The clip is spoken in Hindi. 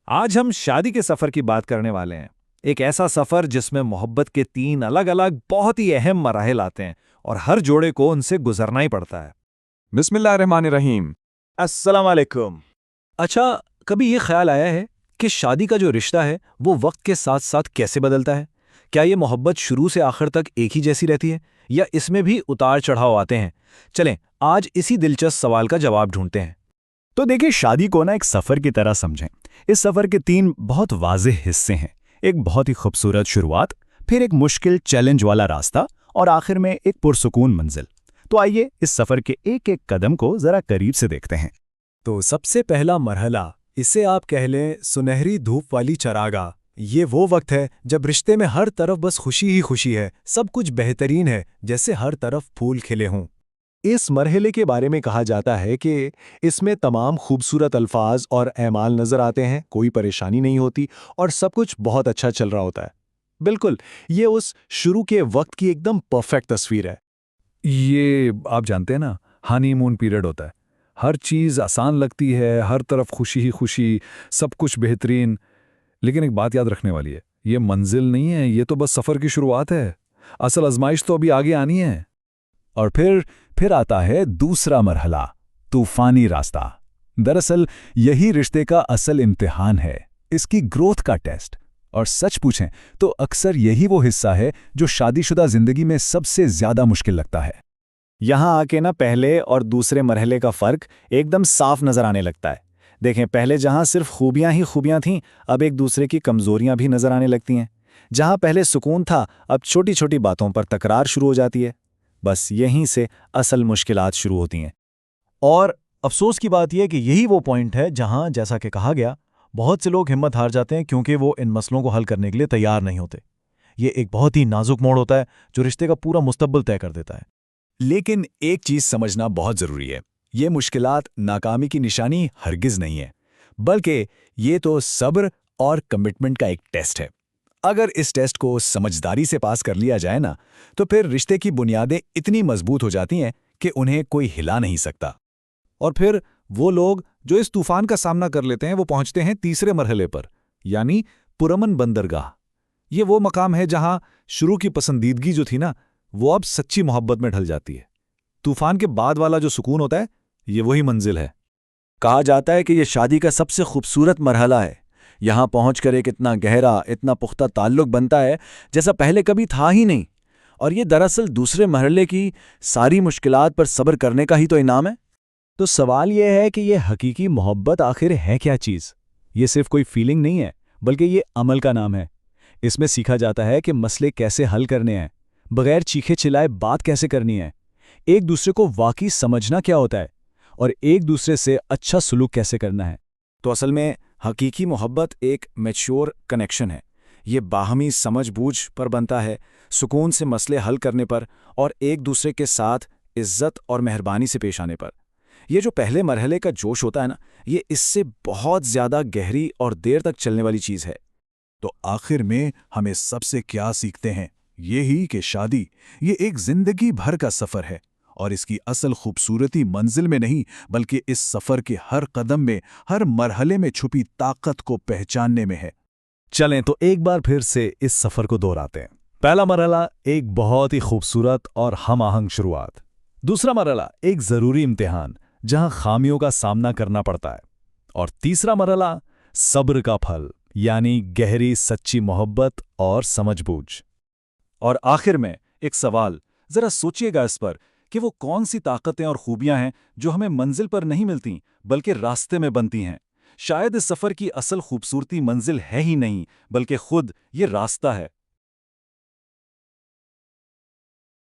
आज हम शादी के सफर की बात करने वाले हैं। एक ऐसा सफर जिसमें मोहब्बत के 3 अलग-अलग बहुत ही अहम मराहिल आते हैं और हर जोड़े को उनसे गुजरना ही पड़ता है। बिस्मिल्लाहिर्रहमानिर्रहीम। अस्सलाम वालेकुम। अच्छा, कभी ये ख्याल आया है कि शादी का जो रिश्ता है वो वक्त के साथ साथ कैसे बदलता है? क्या ये मोहब्बत शुरू से आखिर तक एक ही जैसी रहती है या इसमें भी उतार चढ़ाव आते हैं? चलें, आज इसी दिलचस्प सवाल का जवाब ढूंढते हैं। तो देखिए, शादी को ना एक सफ़र की तरह समझें। इस सफ़र के 3 बहुत वाज़ेह हिस्से हैं। एक बहुत ही खूबसूरत शुरुआत, फिर एक मुश्किल चैलेंज वाला रास्ता और आखिर में एक पुरसुकून मंजिल। तो आइए इस सफ़र के एक-एक कदम को ज़रा करीब से देखते हैं। तो सबसे पहला मरहला, इसे आप कह लें सुनहरी धूप वाली चरागाह। ये वो वक्त है जब रिश्ते में हर तरफ बस खुशी ही खुशी है, सब कुछ बेहतरीन है, जैसे हर तरफ फूल खिले हों। इस मरहले के बारे में कहा जाता है कि इसमें तमाम खूबसूरत अल्फाज और एमाल नज़र आते हैं, कोई परेशानी नहीं होती और सब कुछ बहुत अच्छा चल रहा होता है। बिल्कुल, ये उस शुरू के वक्त की एकदम परफेक्ट तस्वीर है। ये आप जानते हैं ना, हनीमून पीरियड होता है। हर चीज़ आसान लगती है, हर तरफ खुशी ही खुशी, सब कुछ बेहतरीन। लेकिन एक बात याद रखने वाली है, ये मंजिल नहीं है, ये तो बस सफ़र की शुरुआत है। असल आजमाइश तो अभी आगे आनी है। और फिर आता है दूसरा मरहला, तूफानी रास्ता। दरअसल यही रिश्ते का असल इम्तिहान है, इसकी ग्रोथ का टेस्ट। और सच पूछें तो अक्सर यही वो हिस्सा है जो शादीशुदा जिंदगी में सबसे ज्यादा मुश्किल लगता है। यहाँ आके ना पहले और दूसरे मरहले का फर्क एकदम साफ नजर आने लगता है। देखें, पहले जहाँ सिर्फ खूबियां ही खूबियां थीं, अब एक दूसरे की कमजोरियां भी नजर आने लगती हैं। जहाँ पहले सुकून था, अब छोटी छोटी बातों पर तकरार शुरू हो जाती है। बस यहीं से असल मुश्किलात शुरू होती हैं। और अफसोस की बात यह कि यही वो पॉइंट है जहां, जैसा कि कहा गया, बहुत से लोग हिम्मत हार जाते हैं क्योंकि वो इन मसलों को हल करने के लिए तैयार नहीं होते। ये एक बहुत ही नाजुक मोड़ होता है जो रिश्ते का पूरा मुस्तकबिल तय कर देता है। लेकिन एक चीज समझना बहुत जरूरी है, ये मुश्किलात नाकामी की निशानी हरगिज नहीं है, बल्कि ये तो सब्र और कमिटमेंट का एक टेस्ट है। अगर इस टेस्ट को समझदारी से पास कर लिया जाए ना, तो फिर रिश्ते की बुनियादें इतनी मजबूत हो जाती हैं कि उन्हें कोई हिला नहीं सकता। और फिर वो लोग जो इस तूफान का सामना कर लेते हैं वो पहुंचते हैं तीसरे मरहले पर, यानी पुरअमन बंदरगाह। ये वो मकाम है जहां शुरू की पसंदीदगी जो थी ना, वो अब सच्ची मोहब्बत में ढल जाती है। तूफान के बाद वाला जो सुकून होता है, ये वही मंजिल है। कहा जाता है कि यह शादी का सबसे खूबसूरत मरहला है। यहाँ पहुंचकर एक इतना गहरा, इतना पुख्ता ताल्लुक बनता है जैसा पहले कभी था ही नहीं। और ये दरअसल दूसरे मरहले की सारी मुश्किलात पर सब्र करने का ही तो इनाम है। तो सवाल यह है कि ये हकीकी मोहब्बत आखिर है क्या चीज़? ये सिर्फ कोई फीलिंग नहीं है, बल्कि ये अमल का नाम है। इसमें सीखा जाता है कि मसले कैसे हल करने हैं, बगैर चीखे चिल्लाए बात कैसे करनी है, एक दूसरे को वाकई समझना क्या होता है और एक दूसरे से अच्छा सलूक कैसे करना है। तो असल में हकीकी मोहब्बत एक मैच्योर कनेक्शन है। ये बाहमी समझबूझ पर बनता है, सुकून से मसले हल करने पर और एक दूसरे के साथ इज्जत और मेहरबानी से पेश आने पर। ये जो पहले मरहले का जोश होता है ना, ये इससे बहुत ज़्यादा गहरी और देर तक चलने वाली चीज़ है। तो आखिर में हमें सबसे क्या सीखते हैं? यही कि शादी ये एक जिंदगी भर का सफ़र है और इसकी असल खूबसूरती मंजिल में नहीं, बल्कि इस सफ़र के हर कदम में, हर मरहले में छुपी ताकत को पहचानने में है। चलें तो एक बार फिर से इस सफ़र को दोहराते हैं। पहला मरहला, एक बहुत ही खूबसूरत और हम आहंग शुरुआत। दूसरा मरहला, एक ज़रूरी इम्तिहान जहां खामियों का सामना करना पड़ता है। और तीसरा मरहला, सब्र का फल, यानी गहरी सच्ची मोहब्बत और समझबूझ। और आखिर में एक सवाल, जरा सोचिएगा इस पर कि वो कौन सी ताकतें और खूबियां हैं जो हमें मंजिल पर नहीं मिलती बल्कि रास्ते में बनती हैं। शायद इस सफ़र की असल खूबसूरती मंजिल है ही नहीं, बल्कि खुद ये रास्ता है।